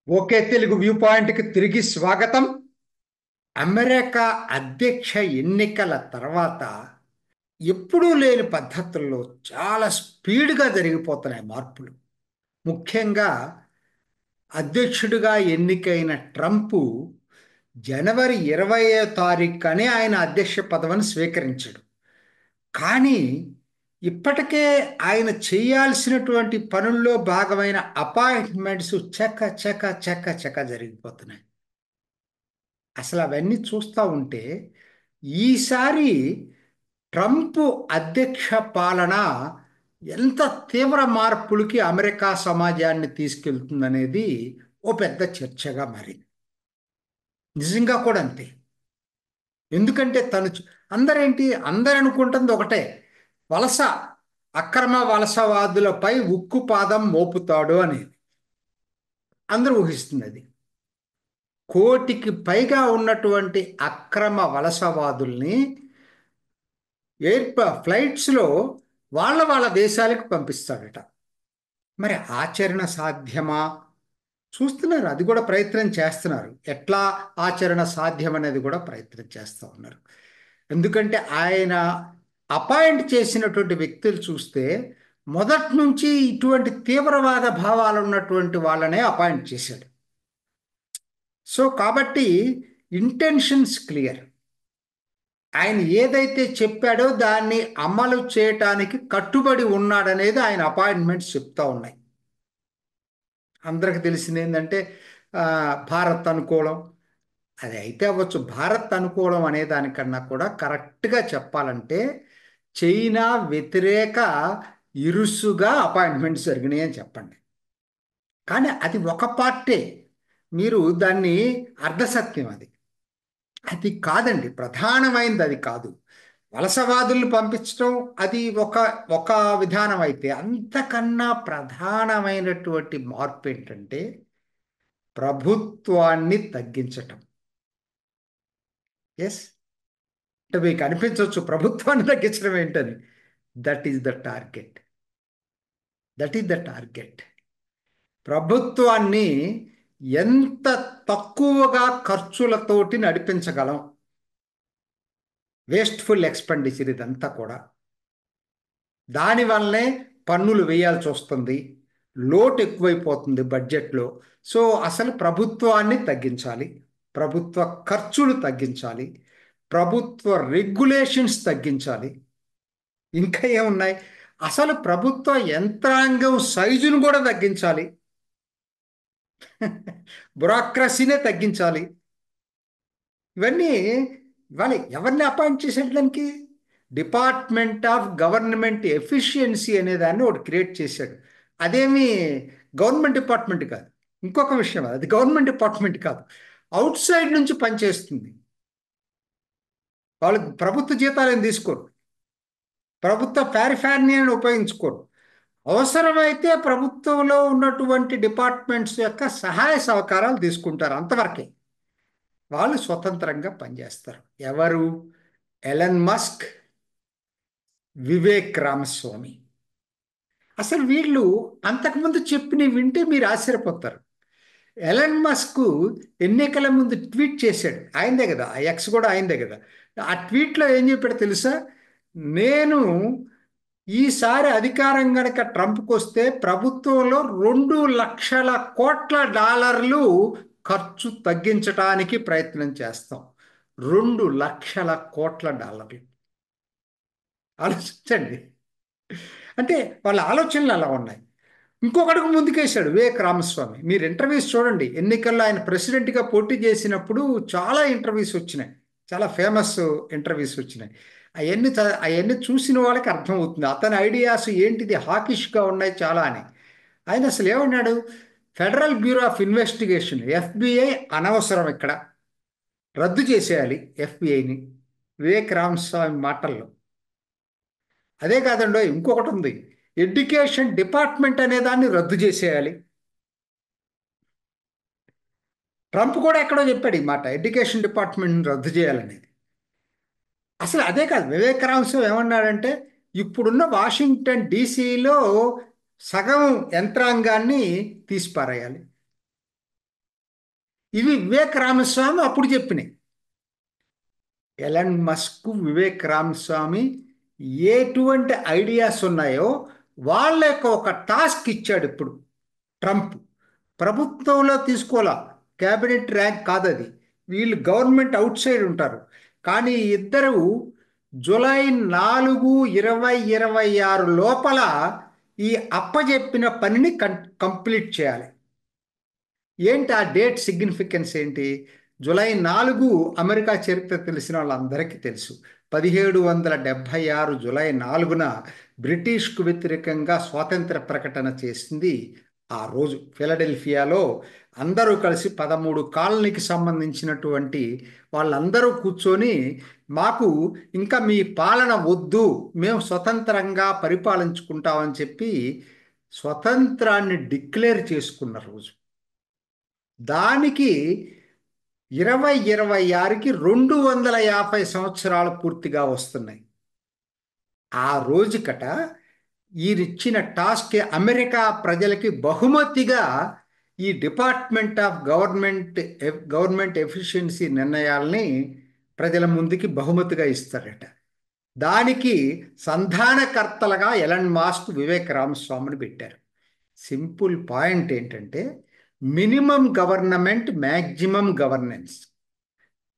ఒకే Telugu view పాయింట్కి తిరిగి స్వాగతం. అమెరికా అధ్యక్ష ఎన్నికల తర్వాత ఎప్పుడూ లేని పద్ధతుల్లో చాలా స్పీడ్గా జరిగిపోతున్నాయి మార్పులు. ముఖ్యంగా అధ్యక్షుడిగా ఎన్నికైన ట్రంప్ జనవరి 20వ తారీఖునే ఆయన అధ్యక్ష పదవిని స్వీకరించాడు. కానీ ఇప్పటికే ఆయన చేయాల్సినటువంటి పనుల్లో భాగమైన అపాయింట్మెంట్స్ చక చక చక చక జరిగిపోతున్నాయి. అసలు అవన్నీ చూస్తూ ఉంటే ఈసారి ట్రంప్ అధ్యక్ష పాలన ఎంత తీవ్ర మార్పులకి అమెరికా సమాజాన్ని తీసుకెళ్తుందనేది ఓ పెద్ద చర్చగా మారింది. నిజంగా కూడా అంతే. ఎందుకంటే అందరేంటి, అందరు అనుకుంటుంది ఒకటే: వలస అక్రమ వలసవాదులపై ఉక్కు పాదం మోపుతాడు అనేది అందరూ ఊహిస్తుంది. అది కోటికి పైగా ఉన్నటువంటి అక్రమ వలసవాదుల్ని ఫ్లైట్స్లో వాళ్ళ దేశాలకు పంపిస్తాడట. మరి ఆచరణ సాధ్యమా? చూస్తున్నారు, అది కూడా ప్రయత్నం చేస్తున్నారు. ఎట్లా ఆచరణ సాధ్యం అనేది కూడా ప్రయత్నం చేస్తూ ఉన్నారు. ఎందుకంటే ఆయన అపాయింట్ చేసినటువంటి వ్యక్తులు చూస్తే మొదటి నుంచి ఇటువంటి తీవ్రవాద భావాలు ఉన్నటువంటి వాళ్ళనే అపాయింట్ చేశాడు. సో కాబట్టి ఇంటెన్షన్స్ క్లియర్. ఆయన ఏదైతే చెప్పాడో దాన్ని అమలు చేయటానికి కట్టుబడి ఉన్నాడనేది ఆయన అపాయింట్మెంట్స్ చెప్తా ఉన్నాయి. అందరికి తెలిసింది ఏంటంటే భారత్ అనుకూలం. అది అయితే అవ్వచ్చు. భారత్ అనుకూలం అనే దానికన్నా కూడా కరెక్ట్గా చెప్పాలంటే చైనా వ్యతిరేక ఇరుసుగా అపాయింట్మెంట్స్ జరిగినాయి అని చెప్పండి. కానీ అది ఒక పార్టే. మీరు దాన్ని అర్ధసత్యం. అది అది కాదండి, ప్రధానమైనది అది కాదు. వలసవాదుల్ని పంపించడం అది ఒక ఒక విధానం అయితే, అంతకన్నా ప్రధానమైనటువంటి మార్పు ఏంటంటే ప్రభుత్వాన్ని తగ్గించటం. ఎస్, అంటే మీకు అనిపించవచ్చు ప్రభుత్వాన్ని తగ్గించడం ఏంటని. That is the target. That is the target. ప్రభుత్వాన్ని ఎంత తక్కువగా ఖర్చులతోటి నడిపించగలం. వేస్ట్ఫుల్ ఎక్స్పెండిచర్ ఇదంతా కూడా. దానివల్లనే పన్నులు వేయాల్సి వస్తుంది, లోటు ఎక్కువైపోతుంది బడ్జెట్లో. సో అసలు ప్రభుత్వాన్ని తగ్గించాలి, ప్రభుత్వ ఖర్చులు తగ్గించాలి, ప్రభుత్వ రెగ్యులేషన్స్ తగ్గించాలి. ఇంకా ఏమున్నాయి, అసలు ప్రభుత్వ యంత్రాంగం సైజును కూడా తగ్గించాలి. బ్యూరోక్రసీనే తగ్గించాలి. ఇవన్నీ ఇవాళ ఎవరిని అపాయింట్ చేసేట దానికి డిపార్ట్మెంట్ ఆఫ్ గవర్నమెంట్ ఎఫిషియన్సీ అనే దాన్ని ఒకటి క్రియేట్ చేశాడు. అదేమి గవర్నమెంట్ డిపార్ట్మెంట్ కాదు. ఇంకొక విషయం, అది గవర్నమెంట్ డిపార్ట్మెంట్ కాదు, అవుట్ సైడ్ నుంచి పనిచేస్తుంది. వాళ్ళకి ప్రభుత్వ జీతాలను తీసుకోరు, ప్రభుత్వ పారిఫార్నియాని ఉపయోగించుకోరు. అవసరమైతే ప్రభుత్వంలో ఉన్నటువంటి డిపార్ట్మెంట్స్ యొక్క సహాయ సహకారాలు తీసుకుంటారు, అంతవరకే. వాళ్ళు స్వతంత్రంగా పనిచేస్తారు. ఎవరు? Elon Musk, Vivek Ramaswamy. అసలు వీళ్ళు అంతకుముందు చెప్పినవి వింటే మీరు ఆశ్చర్యపోతారు. ఎలన్ మస్క్ ఎన్నికల ముందు ట్వీట్ చేశాడు. ఆయనదే కదా, ఆ ఎక్స్ కూడా ఆయనదే కదా. ఆ ట్వీట్లో ఏం చెప్పాడో తెలుసా? నేను ఈసారి అధికారం గనక ట్రంప్కి వస్తే ప్రభుత్వంలో $2 లక్షల కోట్ల ఖర్చు తగ్గించడానికి ప్రయత్నం చేస్తాం. $2 లక్షల కోట్ల. ఆలోచించండి. అంటే వాళ్ళ ఆలోచనలు అలా ఉన్నాయి. ఇంకొకటికి ముందుకేశాడు వివేక్ రామస్వామి. మీరు ఇంటర్వ్యూస్ చూడండి. ఎన్నికల్లో ఆయన ప్రెసిడెంట్గా పోటీ చేసినప్పుడు చాలా ఇంటర్వ్యూస్ వచ్చినాయి, చాలా ఫేమస్ ఇంటర్వ్యూస్ వచ్చినాయి. అవన్నీ చూసిన వాళ్ళకి అర్థమవుతుంది అతని ఐడియాస్ ఏంటిది హాకిష్గా ఉన్నాయి చాలా అని. ఆయన అసలు ఏమన్నాడు? Federal bureau of investigation, FBI అనవసరం, ఇక్కడ రద్దు చేసేయాలి ఎఫ్బిఐని, వివేక్ రామస్వామి మాటల్లో. అదే కాదండో, ఇంకొకటి ఉంది, ఎడ్యుకేషన్ డిపార్ట్మెంట్ అనే దాన్ని రద్దు చేసేయాలి. ట్రంప్ కూడా ఎక్కడో చెప్పాడు ఈ మాట, ఎడ్యుకేషన్ డిపార్ట్మెంట్ని రద్దు చేయాలనేది. అసలు అదే కాదు, వివేక రామస్వామి ఏమన్నాడంటే ఇప్పుడున్న వాషింగ్టన్ డీసీలో 1/2 యంత్రాంగాన్ని తీసిపారేయాలి. ఇవి వివేక్ రామస్వామి అప్పుడు చెప్పినాయి. ఎలన్ మస్క్, వివేక్ రామస్వామి ఎటువంటి ఐడియాస్ ఉన్నాయో వాళ్ళ యొక్క ఒక టాస్క్ ఇచ్చాడు ఇప్పుడు ట్రంప్. ప్రభుత్వంలో తీసుకోవాలా, క్యాబినెట్ ర్యాంక్ కాదు అది, వీళ్ళు గవర్నమెంట్ అవుట్ సైడ్ ఉంటారు. కానీ ఇద్దరు జూలై 4, 2026 లోపల ఈ అప్పజెప్పిన పనిని కంప్లీట్ చేయాలి. ఏంటి ఆ డేట్ సిగ్నిఫికెన్స్ ఏంటి? జూలై 4 అమెరికా చరిత్ర తెలిసిన వాళ్ళందరికీ తెలుసు. 1776 జూలై 4న బ్రిటిష్కు వ్యతిరేకంగా స్వాతంత్ర ప్రకటన చేసింది. ఆ రోజు ఫిలడెల్ఫియాలో అందరూ కలిసి 13 కాలనీకి సంబంధించినటువంటి వాళ్ళందరూ కూర్చొని, మాకు ఇంకా మీ పాలన వద్దు, మేము స్వతంత్రంగా పరిపాలించుకుంటామని చెప్పి స్వతంత్రాన్ని డిక్లేర్ చేసుకున్న రోజు. దానికి 2026కి 250 సంవత్సరాలు పూర్తిగా వస్తున్నాయి. ఆ రోజుకట ఈయనిచ్చిన టాస్క్ అమెరికా ప్రజలకి బహుమతిగా ఈ డిపార్ట్మెంట్ ఆఫ్ గవర్నమెంట్ ఎఫిషియన్సీ నిర్ణయాల్ని ప్రజల ముందుకి బహుమతిగా ఇస్తారట. దానికి సంధానకర్తలుగా ఎలన్ మాస్క్, వివేక్ రామస్వామిని పెట్టారు. సింపుల్ పాయింట్ ఏంటంటే మినిమం గవర్నమెంట్, మ్యాక్సిమం గవర్నెన్స్.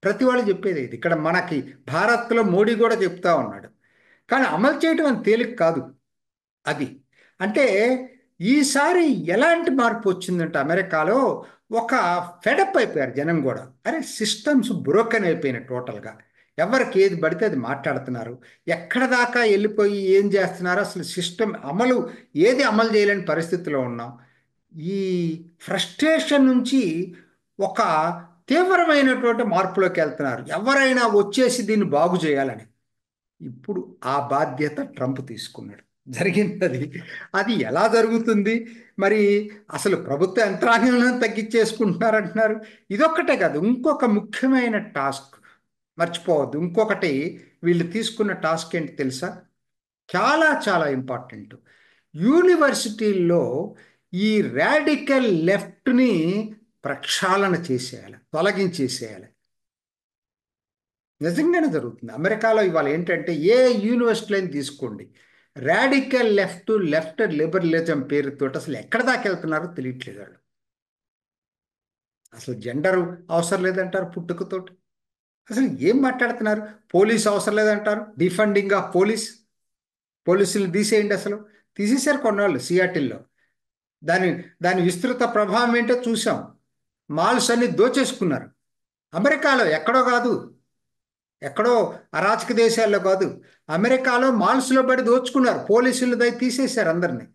ప్రతి వాళ్ళు చెప్పేది ఇది. ఇక్కడ మనకి భారత్లో మోడీ కూడా చెప్తా ఉన్నాడు. కానీ అమలు చేయటం అని తేలిక కాదు అది. అంటే ఈసారి ఎలాంటి మార్పు వచ్చిందంటే అమెరికాలో ఒక ఫెడప్ అయిపోయారు జనం కూడా. అరే, సిస్టమ్స్ బ్రోకెన్ అయిపోయినాయి టోటల్గా. ఎవరికి ఏది పడితే అది మాట్లాడుతున్నారు. ఎక్కడ దాకా వెళ్ళిపోయి ఏం చేస్తున్నారు, అసలు సిస్టమ్ అమలు ఏది అమలు చేయలేని పరిస్థితిలో ఉన్నాం. ఈ ఫ్రస్ట్రేషన్ నుంచి ఒక తీవ్రమైనటువంటి మార్పులోకి వెళ్తున్నారు. ఎవరైనా వచ్చేసి దీన్ని బాగు చేయాలని. ఇప్పుడు ఆ బాధ్యత ట్రంప్ తీసుకున్నాడు. జరిగింది అది. అది ఎలా జరుగుతుంది మరి? అసలు ప్రభుత్వ యంత్రాంగాలను తగ్గించేసుకుంటున్నారంటున్నారు. ఇదొక్కటే కాదు, ఇంకొక ముఖ్యమైన టాస్క్ మర్చిపోవద్దు. ఇంకొకటి వీళ్ళు తీసుకున్న టాస్క్ ఏంటి తెలుసా? చాలా చాలా ఇంపార్టెంట్. యూనివర్సిటీల్లో ఈ రాడికల్ లెఫ్ట్ని ప్రక్షాళన చేసేయాలి, తొలగించేసేయాలి. నిజంగానే జరుగుతుంది. అమెరికాలో ఇవాళ ఏంటంటే ఏ యూనివర్సిటీని తీసుకోండి, రాడికల్ లెఫ్ట్ లిబరలిజం పేరుతో అసలు ఎక్కడ దాకా వెళ్తున్నారో తెలియట్లేదు వాళ్ళు. అసలు జెండరు అవసరం లేదంటారు పుట్టుకతోటి. అసలు ఏం మాట్లాడుతున్నారు? పోలీస్ అవసరం లేదంటారు, డిఫండింగ్ ఆఫ్ పోలీసులు తీసేయండి. అసలు తీసేశారు కొన్నాళ్ళు సియాటిల్లో. దాని దాని విస్తృత ప్రభావం ఏంటో చూసాం. మాల్స్ అన్ని దోచేసుకున్నారు. అమెరికాలో ఎక్కడో కాదు, ఎక్కడో అరాచక దేశాల్లో కాదు, అమెరికాలో మాల్స్లో పడి దోచుకున్నారు. పోలీసులు దయ తీసేశారు అందరినీ.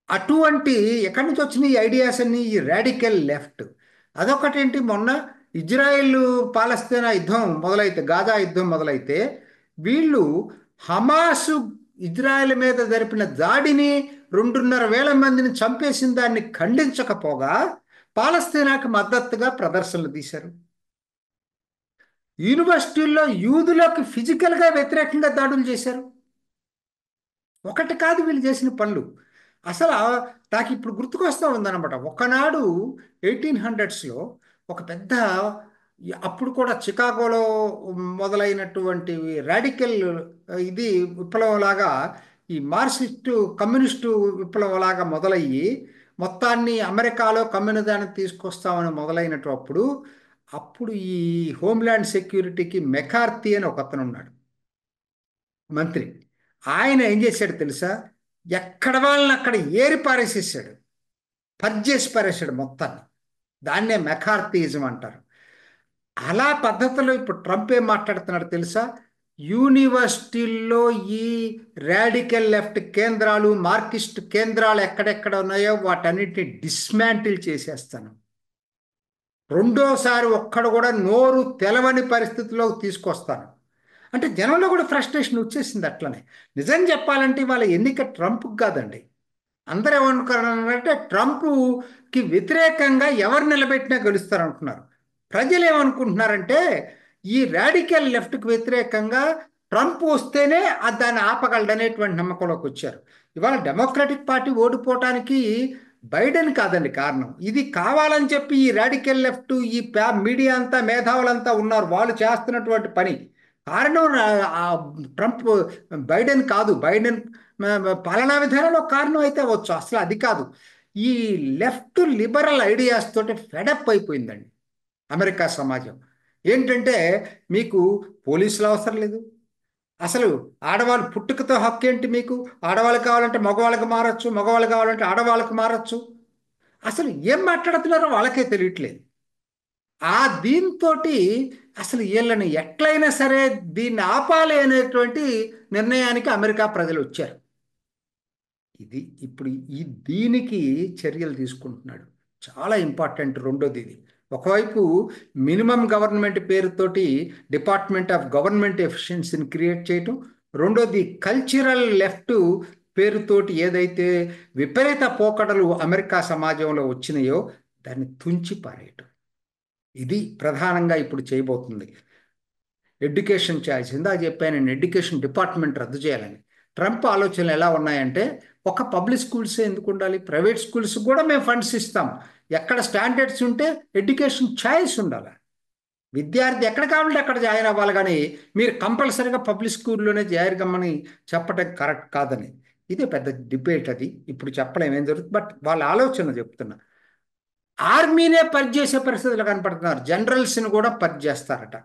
అటువంటి ఎక్కడి నుంచి వచ్చిన ఈ ఐడియాస్ అన్ని, ఈ రాడికల్ లెఫ్ట్. అదొకటేంటి, మొన్న ఇజ్రాయెల్ పాలస్తీనా యుద్ధం మొదలైతే, గాజా యుద్ధం మొదలైతే వీళ్ళు హమాసు ఇజ్రాయెల్ మీద జరిపిన దాడిని 2,500 మందిని చంపేసిన దాన్ని ఖండించకపోగా పాలస్తీనాకు మద్దతుగా ప్రదర్శనలు తీశారు. యూనివర్సిటీల్లో యూదులకు ఫిజికల్గా వ్యతిరేకంగా దాడులు చేశారు. ఒకటి కాదు వీళ్ళు చేసిన పనులు. అసలు నాకు ఇప్పుడు గుర్తుకొస్తూ ఉందన్నమాట. ఒకనాడు 1800స్లో ఒక పెద్ద, అప్పుడు కూడా చికాగోలో మొదలైనటువంటి రాడికల్ ఇది విప్లవంలాగా, ఈ మార్క్సిస్టు కమ్యూనిస్టు విప్లవంలాగా మొదలయ్యి మొత్తాన్ని అమెరికాలో కమ్యూనిజాన్ని తీసుకొస్తామని మొదలైనప్పుడు, అప్పుడు ఈ హోమ్ల్యాండ్ సెక్యూరిటీకి మెకార్తీ అని ఒక అతను ఉన్నాడు, మంత్రి. ఆయన ఏం చేశాడు తెలుసా? ఎక్కడ వాళ్ళని అక్కడ ఏరి పారేసేసాడు, పర్చేసి పారేసాడు మొత్తాన్ని. దాన్నే మెకార్థియిజం అంటారు. అలా పద్ధతిలో ఇప్పుడు ట్రంప్ ఏం మాట్లాడుతున్నాడు తెలుసా? యూనివర్సిటీల్లో ఈ రాడికల్ లెఫ్ట్ కేంద్రాలు, మార్క్సిస్ట్ కేంద్రాలు ఎక్కడెక్కడ ఉన్నాయో వాటన్నిటిని డిస్మాంటిల్ చేసేస్తాను. రెండోసారి ఒక్కడ కూడా నోరు తెలవని పరిస్థితిలోకి తీసుకొస్తాను. అంటే జనంలో కూడా ఫ్రస్ట్రేషన్ వచ్చేసింది అట్లనే. నిజం చెప్పాలంటే వాళ్ళ ఎన్నిక ట్రంప్కి కాదండి. అందరూ ఏమనుకున్నారంటే ట్రంప్కి వ్యతిరేకంగా ఎవరు నిలబెట్టినా గెలుస్తారనుకున్నారు. ప్రజలు ఏమనుకుంటున్నారంటే ఈ రాడికల్ లెఫ్ట్కి వ్యతిరేకంగా ట్రంప్ వస్తేనే దాన్ని ఆపగలడనేటువంటి నమ్మకంలోకి వచ్చారు. ఇవాళ డెమోక్రటిక్ పార్టీ ఓడిపోవటానికి బైడెన్ కాదండి కారణం. ఇది కావాలని చెప్పి ఈ రాడికల్ లెఫ్ట్, ఈ మీడియా అంతా, మేధావులంతా ఉన్నారు, వాళ్ళు చేస్తున్నటువంటి పని. కారణం ఆ ట్రంప్, బైడెన్ కాదు. బైడెన్ పాలనా విధానంలో కారణం అయితే అవ్వచ్చు, అసలు అది కాదు. ఈ లెఫ్ట్ లిబరల్ ఐడియాస్ తోటి ఫెడప్ అయిపోయిందండి అమెరికా సమాజం. ఏంటంటే మీకు పోలీసులు అవసరం లేదు అసలు. ఆడవాళ్ళు పుట్టుకతో హక్కు ఏంటి మీకు? ఆడవాళ్ళు కావాలంటే మగవాళ్ళకి మారచ్చు, మగవాళ్ళు కావాలంటే ఆడవాళ్ళకి మారచ్చు. అసలు ఏం మాట్లాడుతున్నారో వాళ్ళకే తెలియట్లేదు. ఆ దీంతో అసలు వీళ్ళని ఎట్లయినా సరే దీన్ని ఆపాలి అనేటువంటి నిర్ణయానికి అమెరికా ప్రజలు వచ్చారు. ఇది ఇప్పుడు దీనికి చర్యలు తీసుకుంటున్నాడు. చాలా ఇంపార్టెంట్. రెండోది ఇది. ఒకవైపు మినిమం గవర్నమెంట్ పేరుతోటి డిపార్ట్మెంట్ ఆఫ్ గవర్నమెంట్ ఎఫిషియన్సీని క్రియేట్ చేయటం. రెండోది కల్చరల్ లెఫ్ట్ పేరుతోటి ఏదైతే విపరీత పోకడలు అమెరికా సమాజంలో వచ్చినాయో దాన్ని తుంచి పారేయటం. ఇది ప్రధానంగా ఇప్పుడు చేయబోతుంది. ఎడ్యుకేషన్ ఛాయిస్ ఇందాక చెప్పాను నేను, ఎడ్యుకేషన్ డిపార్ట్మెంట్ రద్దు చేయాలని. ట్రంప్ ఆలోచనలు ఎలా ఉన్నాయంటే, ఒక పబ్లిక్ స్కూల్సే ఎందుకు ఉండాలి, ప్రైవేట్ స్కూల్స్ కూడా మేము ఫండ్స్ ఇస్తాం. ఎక్కడ స్టాండర్డ్స్ ఉంటే ఎడ్యుకేషన్ ఛాయిస్ ఉండాలి. విద్యార్థి ఎక్కడ కావాలంటే అక్కడ జాయిన్ అవ్వాలి, కానీ మీరు కంపల్సరీగా పబ్లిక్ స్కూల్లోనే జాయిరగమ్మని చెప్పడం కరెక్ట్ కాదని. ఇదే పెద్ద డిబేట్. అది ఇప్పుడు చెప్పలేం ఏం జరుగుతుంది, బట్ వాళ్ళ ఆలోచన చెప్తున్నా. ఆర్మీనే పనిచేసే పరిస్థితులు కనపడుతున్నారు, జనరల్స్ని కూడా పనిచేస్తారట.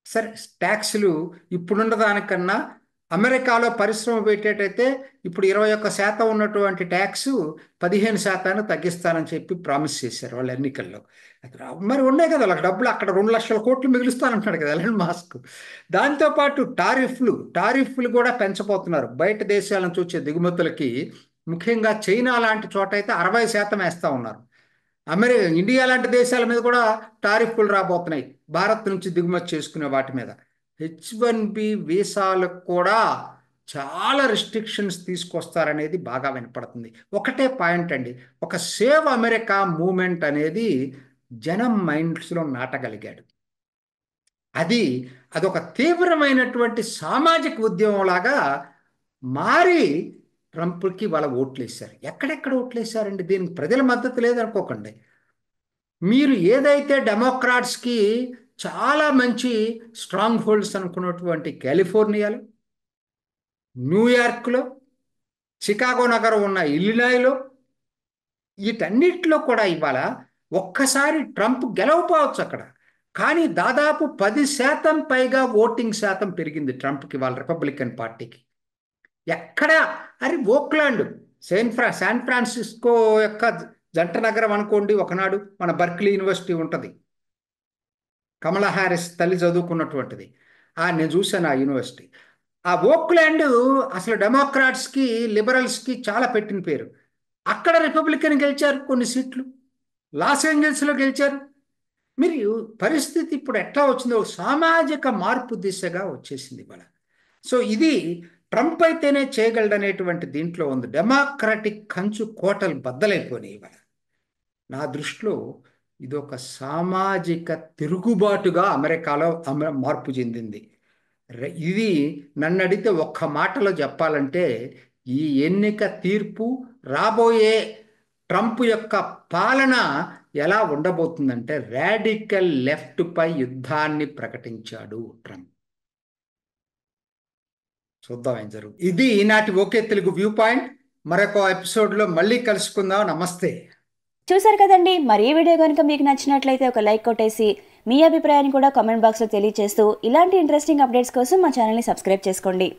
సరే, ట్యాక్సులు ఇప్పుడున్న దానికన్నా అమెరికాలో పరిశ్రమ పెట్టేటైతే ఇప్పుడు 21% ఉన్నటువంటి ట్యాక్స్ 15% తగ్గిస్తానని చెప్పి ప్రామిస్ చేశారు వాళ్ళ ఎన్నికల్లో. మరి ఉన్నాయి కదా వాళ్ళకి డబ్బులు, అక్కడ 2,00,000 కోట్లు మిగులుస్తానంటున్నాడు కదా ఎలన్ మాస్క్. దాంతోపాటు టారిఫ్లు కూడా పెంచబోతున్నారు. బయట దేశాల నుంచి వచ్చే దిగుమతులకి, ముఖ్యంగా చైనా లాంటి చోట అయితే 60% వేస్తూ ఉన్నారు. ఇండియా లాంటి దేశాల మీద కూడా టారిఫ్లు రాబోతున్నాయి, భారత్ నుంచి దిగుమతి చేసుకునే వాటి మీద. H1B వీసాలకు కూడా చాలా రిస్ట్రిక్షన్స్ తీసుకొస్తారనేది బాగా వినపడుతుంది. ఒకటే పాయింట్ అండి, ఒక సేవ్ అమెరికా మూమెంట్ అనేది జనం మైండ్స్లో నాటగలిగాడు. అదొక తీవ్రమైనటువంటి సామాజిక ఉద్యమం లాగా మారి ట్రంప్కి వాళ్ళ ఓట్లు వేశారు. ఎక్కడెక్కడ ఓట్లు వేశారండి? దీనికి ప్రజల మద్దతు లేదనుకోకండి. మీరు ఏదైతే డెమోక్రాట్స్కి చాలా మంచి స్ట్రాంగ్ హోల్డ్స్ అనుకున్నటువంటి కాలిఫోర్నియాలో, న్యూయార్క్లో, చికాగో నగరం ఉన్న ఇల్లినాయ్లో, వీటన్నిటిలో కూడా ఇవాళ ఒక్కసారి ట్రంప్ గెలవపోవచ్చు అక్కడ, కానీ దాదాపు 10% పైగా ఓటింగ్ శాతం పెరిగింది ట్రంప్కి వాళ్ళ రిపబ్లికన్ పార్టీకి. ఎక్కడ ఓక్లాండ్, శాన్ ఫ్రాన్సిస్కో యొక్క జంట నగరం అనుకోండి. ఒకనాడు మన బర్క్లీ యూనివర్సిటీ ఉంటుంది, కమలా హ్యారిస్ తల్లి చదువుకున్నటువంటిది. నేను చూశాను ఆ యూనివర్సిటీ. ఆ ఓక్లాండ్ అసలు డెమోక్రాట్స్కి, లిబరల్స్కి చాలా పెట్టిన పేరు. అక్కడ రిపబ్లికన్ గెలిచారు కొన్ని సీట్లు. లాస్ ఏంజల్స్లో గెలిచారు. మీరు పరిస్థితి ఇప్పుడు ఎట్లా వచ్చిందో సామాజిక మార్పు దిశగా వచ్చేసింది ఇవాళ. సో ఇది ట్రంప్ అయితేనే చేయగలడనేటువంటి దీంట్లో ఉంది. డెమోక్రాటిక్ కంచు కోటలు బద్దలైపోయినాయి ఇవాళ. నా దృష్టిలో ఇది ఒక సామాజిక తిరుగుబాటుగా అమెరికాలో మార్పు చెందింది. ఇది నన్ను అడిగితే ఒక్క మాటలో చెప్పాలంటే, ఈ ఎన్నిక తీర్పు రాబోయే ట్రంప్ యొక్క పాలన ఎలా ఉండబోతుందంటే, రాడికల్ లెఫ్ట్ పై యుద్ధాన్ని ప్రకటించాడు ట్రంప్. చూద్దాం ఏం జరుగుతుంది. ఇది ఈనాటి ఓకే తెలుగు వ్యూ పాయింట్. మరొక ఎపిసోడ్లో మళ్ళీ కలుసుకుందాం. నమస్తే. చూసారు కదండి, మరి ఈ వీడియో కనుక మీకు నచ్చినట్లయితే ఒక లైక్ కొట్టేసి మీ అభిప్రాయాన్ని కూడా కామెంట్ బాక్స్లో తెలియజేస్తూ ఇలాంటి ఇంట్రెస్టింగ్ అప్డేట్స్ కోసం మా ఛానల్ని సబ్స్క్రైబ్ చేసుకోండి.